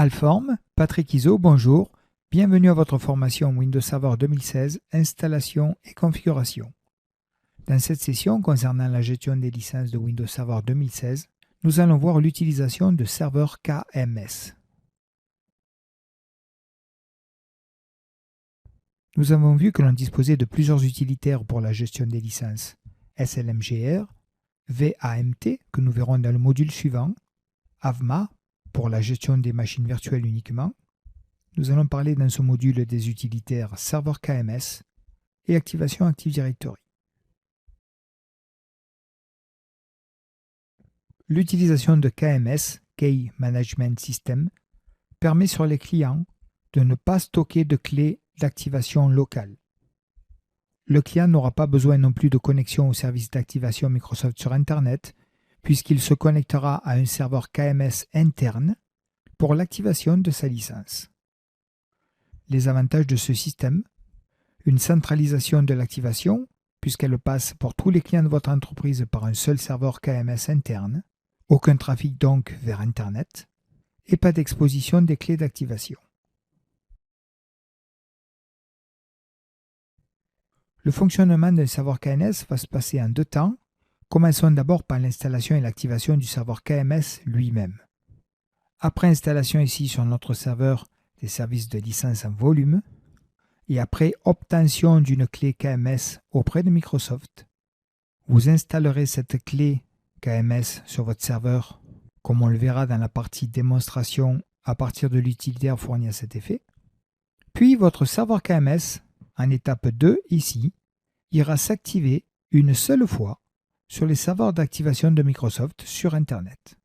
Alform, Patrick Iso, bonjour. Bienvenue à votre formation Windows Server 2016, installation et configuration. Dans cette session concernant la gestion des licences de Windows Server 2016, nous allons voir l'utilisation de serveurs KMS. Nous avons vu que l'on disposait de plusieurs utilitaires pour la gestion des licences. SLMGR, VAMT, que nous verrons dans le module suivant, AVMA, pour la gestion des machines virtuelles uniquement. Nous allons parler dans ce module des utilitaires serveur KMS et activation Active Directory. L'utilisation de KMS, Key Management System, permet sur les clients de ne pas stocker de clés d'activation locale. Le client n'aura pas besoin non plus de connexion au service d'activation Microsoft sur Internet, puisqu'il se connectera à un serveur KMS interne pour l'activation de sa licence. Les avantages de ce système: une centralisation de l'activation, puisqu'elle passe pour tous les clients de votre entreprise par un seul serveur KMS interne, aucun trafic donc vers Internet, et pas d'exposition des clés d'activation. Le fonctionnement d'un serveur KMS va se passer en deux temps. Commençons d'abord par l'installation et l'activation du serveur KMS lui-même. Après installation ici sur notre serveur des services de licence en volume, et après obtention d'une clé KMS auprès de Microsoft, vous installerez cette clé KMS sur votre serveur, comme on le verra dans la partie démonstration à partir de l'utilitaire fourni à cet effet. Puis votre serveur KMS, en étape 2 ici, ira s'activer une seule fois sur les serveurs d'activation de Microsoft sur Internet.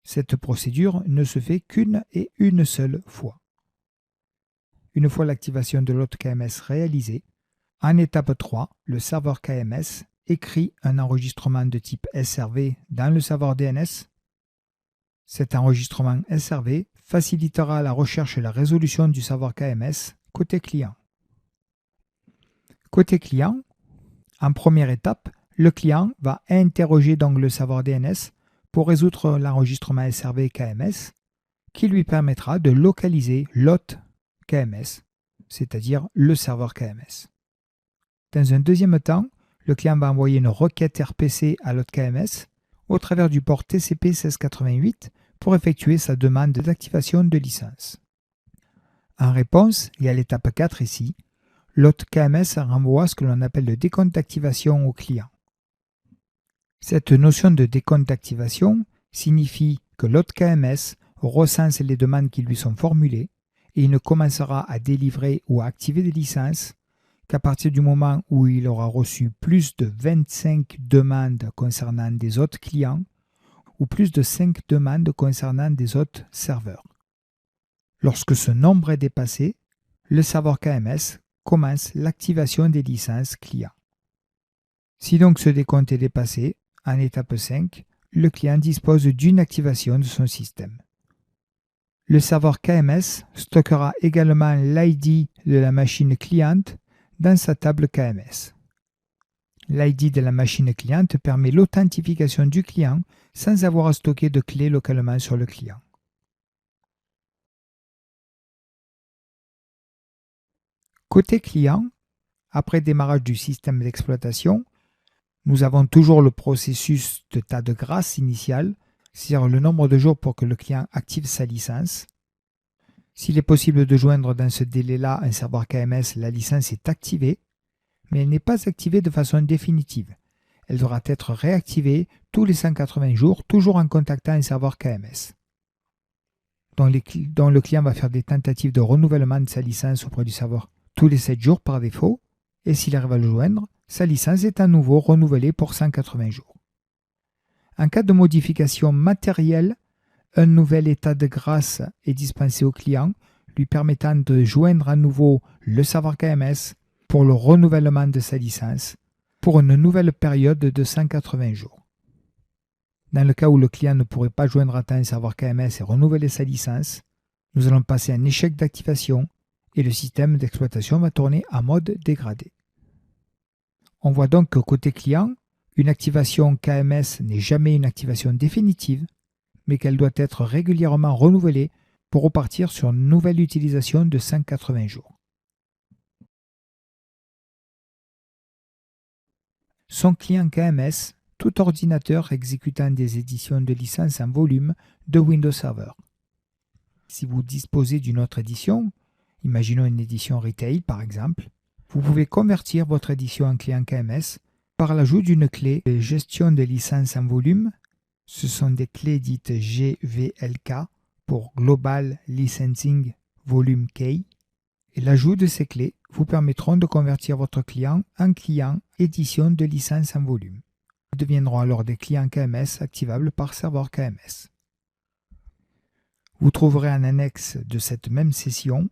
Cette procédure ne se fait qu'une et une seule fois. Une fois l'activation de l'hôte KMS réalisée, en étape 3, le serveur KMS écrit un enregistrement de type SRV dans le serveur DNS. Cet enregistrement SRV facilitera la recherche et la résolution du serveur KMS côté client. Côté client, en première étape, le client va interroger donc le serveur DNS pour résoudre l'enregistrement SRV KMS qui lui permettra de localiser l'hôte KMS, c'est-à-dire le serveur KMS. Dans un deuxième temps, le client va envoyer une requête RPC à l'hôte KMS au travers du port TCP 1688 pour effectuer sa demande d'activation de licence. En réponse, et à l'étape 4 ici, l'hôte KMS renvoie ce que l'on appelle le décompte d'activation au client. Cette notion de décompte d'activation signifie que l'hôte KMS recense les demandes qui lui sont formulées et il ne commencera à délivrer ou à activer des licences qu'à partir du moment où il aura reçu plus de 25 demandes concernant des autres clients ou plus de 5 demandes concernant des autres serveurs. Lorsque ce nombre est dépassé, le serveur KMS commence l'activation des licences clients. Si donc ce décompte est dépassé, en étape 5, le client dispose d'une activation de son système. Le serveur KMS stockera également l'ID de la machine cliente dans sa table KMS. L'ID de la machine cliente permet l'authentification du client sans avoir à stocker de clés localement sur le client. Côté client, après démarrage du système d'exploitation, nous avons toujours le processus de tas de grâce initial, c'est-à-dire le nombre de jours pour que le client active sa licence. S'il est possible de joindre dans ce délai-là un serveur KMS, la licence est activée, mais elle n'est pas activée de façon définitive. Elle devra être réactivée tous les 180 jours, toujours en contactant un serveur KMS, dont le client va faire des tentatives de renouvellement de sa licence auprès du serveur tous les 7 jours par défaut, et s'il arrive à le joindre, sa licence est à nouveau renouvelée pour 180 jours. En cas de modification matérielle, un nouvel état de grâce est dispensé au client, lui permettant de joindre à nouveau le serveur KMS pour le renouvellement de sa licence pour une nouvelle période de 180 jours. Dans le cas où le client ne pourrait pas joindre à temps un serveur KMS et renouveler sa licence, nous allons passer un échec d'activation et le système d'exploitation va tourner en mode dégradé. On voit donc que côté client, une activation KMS n'est jamais une activation définitive, mais qu'elle doit être régulièrement renouvelée pour repartir sur une nouvelle utilisation de 180 jours. Son client KMS, tout ordinateur exécutant des éditions de licence en volume de Windows Server. Si vous disposez d'une autre édition, imaginons une édition retail par exemple, vous pouvez convertir votre édition en client KMS par l'ajout d'une clé de gestion de licence en volume. Ce sont des clés dites GVLK pour Global Licensing Volume Key. Et l'ajout de ces clés vous permettront de convertir votre client en client édition de licence en volume. Ils deviendront alors des clients KMS activables par serveur KMS. Vous trouverez en annexe de cette même session,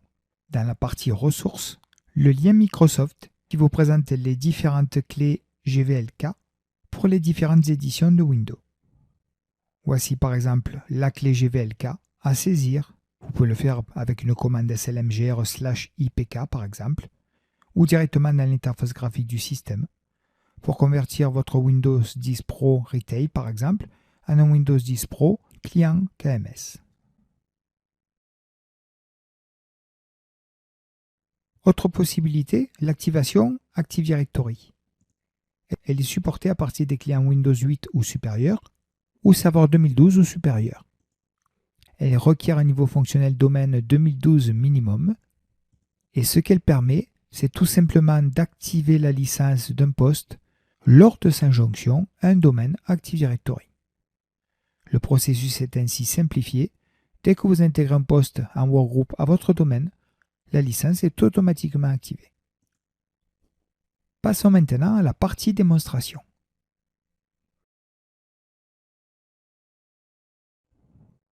dans la partie ressources, le lien Microsoft qui vous présente les différentes clés GVLK pour les différentes éditions de Windows. Voici par exemple la clé GVLK à saisir. Vous pouvez le faire avec une commande slmgr/ipk par exemple, ou directement dans l'interface graphique du système, pour convertir votre Windows 10 Pro Retail par exemple en un Windows 10 Pro client KMS. Autre possibilité, l'activation Active Directory. Elle est supportée à partir des clients Windows 8 ou supérieur, ou serveur 2012 ou supérieur. Elle requiert un niveau fonctionnel domaine 2012 minimum, et ce qu'elle permet, c'est tout simplement d'activer la licence d'un poste lors de sa jonction à un domaine Active Directory. Le processus est ainsi simplifié. Dès que vous intégrez un poste en workgroup à votre domaine, la licence est automatiquement activée. Passons maintenant à la partie démonstration.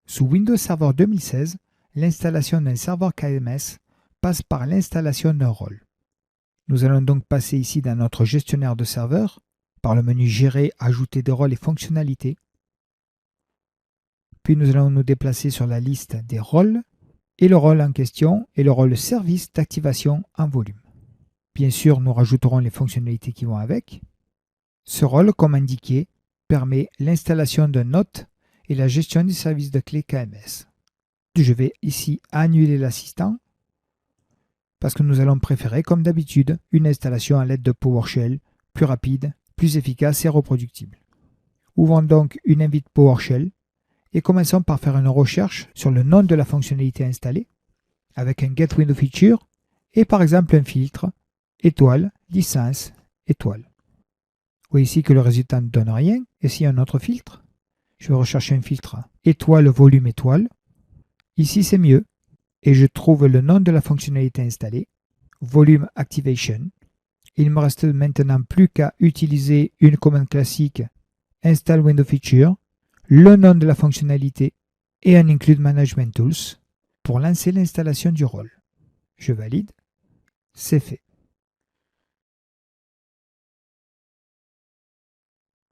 Sous Windows Server 2016, l'installation d'un serveur KMS passe par l'installation d'un rôle. Nous allons donc passer ici dans notre gestionnaire de serveurs, par le menu Gérer, Ajouter des rôles et fonctionnalités. Puis nous allons nous déplacer sur la liste des rôles, et le rôle en question est le rôle service d'activation en volume. Bien sûr, nous rajouterons les fonctionnalités qui vont avec. Ce rôle, comme indiqué, permet l'installation d'un hôte et la gestion des services de clé KMS. Je vais ici annuler l'assistant parce que nous allons préférer, comme d'habitude, une installation à l'aide de PowerShell plus rapide, plus efficace et reproductible. Ouvrons donc une invite PowerShell et commençons par faire une recherche sur le nom de la fonctionnalité installée avec un Get Window Feature et par exemple un filtre étoile, licence, étoile. Vous voyez ici que le résultat ne donne rien. Et ici un autre filtre. Je vais rechercher un filtre étoile, volume, étoile. Ici c'est mieux. Et je trouve le nom de la fonctionnalité installée, Volume Activation. Il ne me reste maintenant plus qu'à utiliser une commande classique Install Window Feature, le nom de la fonctionnalité et un Include Management Tools pour lancer l'installation du rôle. Je valide, c'est fait.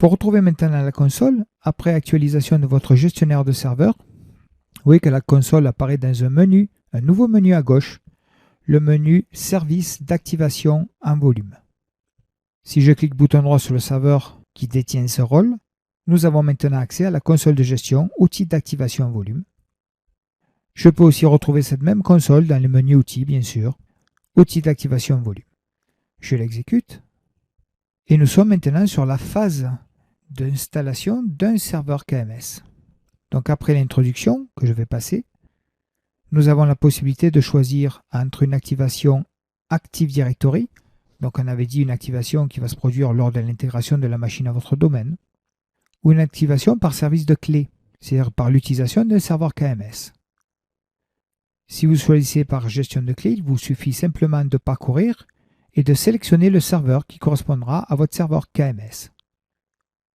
Pour retrouver maintenant la console, après actualisation de votre gestionnaire de serveur, vous voyez que la console apparaît dans un menu, un nouveau menu à gauche, le menu Service d'activation en volume. Si je clique bouton droit sur le serveur qui détient ce rôle, nous avons maintenant accès à la console de gestion, outils d'activation en volume. Je peux aussi retrouver cette même console dans le menu outils, bien sûr, outils d'activation en volume. Je l'exécute et nous sommes maintenant sur la phase d'installation d'un serveur KMS. Donc après l'introduction que je vais passer, nous avons la possibilité de choisir entre une activation Active Directory, donc on avait dit une activation qui va se produire lors de l'intégration de la machine à votre domaine, ou une activation par service de clé, c'est-à-dire par l'utilisation d'un serveur KMS. Si vous choisissez par gestion de clé, il vous suffit simplement de parcourir et de sélectionner le serveur qui correspondra à votre serveur KMS.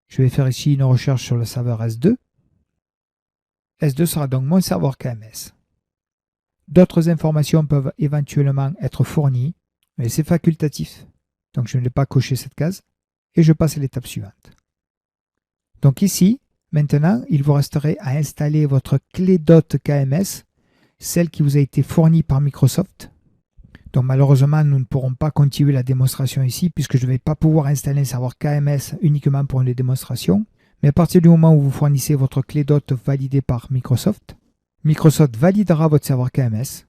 Je vais faire ici une recherche sur le serveur S2. S2 sera donc mon serveur KMS. D'autres informations peuvent éventuellement être fournies, mais c'est facultatif. Donc je ne vais pas cocher cette case et je passe à l'étape suivante. Donc ici, maintenant, il vous resterait à installer votre clé d'hôte KMS, celle qui vous a été fournie par Microsoft. Donc malheureusement, nous ne pourrons pas continuer la démonstration ici puisque je ne vais pas pouvoir installer un serveur KMS uniquement pour une démonstration. Mais à partir du moment où vous fournissez votre clé d'hôte validée par Microsoft, Microsoft validera votre serveur KMS.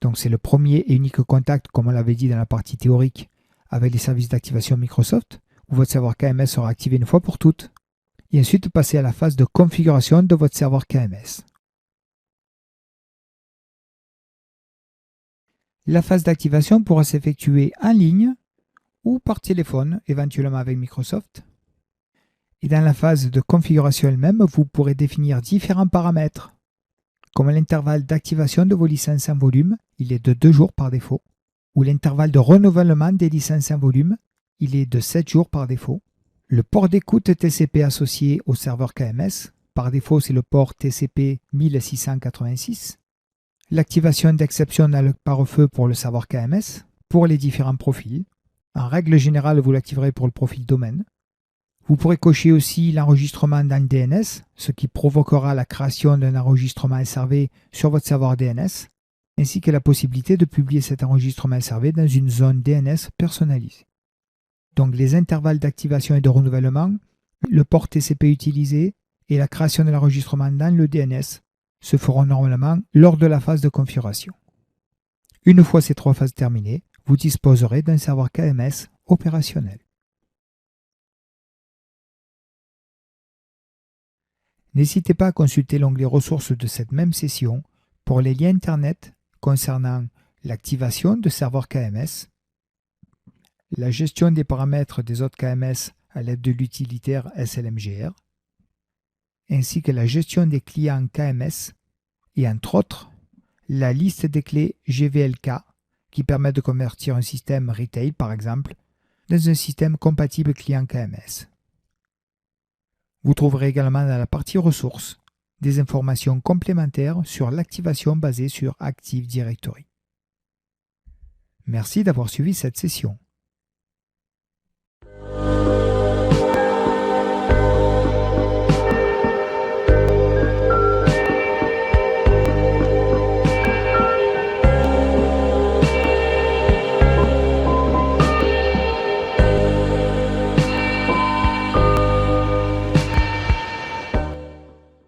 Donc c'est le premier et unique contact, comme on l'avait dit dans la partie théorique, avec les services d'activation Microsoft, où votre serveur KMS sera activé une fois pour toutes. Et ensuite passer à la phase de configuration de votre serveur KMS. La phase d'activation pourra s'effectuer en ligne ou par téléphone, éventuellement avec Microsoft. Et dans la phase de configuration elle-même, vous pourrez définir différents paramètres, comme l'intervalle d'activation de vos licences en volume, il est de 2 jours par défaut, ou l'intervalle de renouvellement des licences en volume, il est de 7 jours par défaut. Le port d'écoute TCP associé au serveur KMS, par défaut c'est le port TCP 1686. L'activation d'exception dans le pare-feu pour le serveur KMS, pour les différents profils. En règle générale, vous l'activerez pour le profil domaine. Vous pourrez cocher aussi l'enregistrement dans le DNS, ce qui provoquera la création d'un enregistrement SRV sur votre serveur DNS, ainsi que la possibilité de publier cet enregistrement SRV dans une zone DNS personnalisée. Donc les intervalles d'activation et de renouvellement, le port TCP utilisé et la création de l'enregistrement dans le DNS se feront normalement lors de la phase de configuration. Une fois ces 3 phases terminées, vous disposerez d'un serveur KMS opérationnel. N'hésitez pas à consulter l'onglet ressources de cette même session pour les liens Internet concernant l'activation de serveurs KMS, la gestion des paramètres des autres KMS à l'aide de l'utilitaire SLMGR, ainsi que la gestion des clients KMS et entre autres, la liste des clés GVLK qui permet de convertir un système retail par exemple dans un système compatible client KMS. Vous trouverez également dans la partie ressources des informations complémentaires sur l'activation basée sur Active Directory. Merci d'avoir suivi cette session.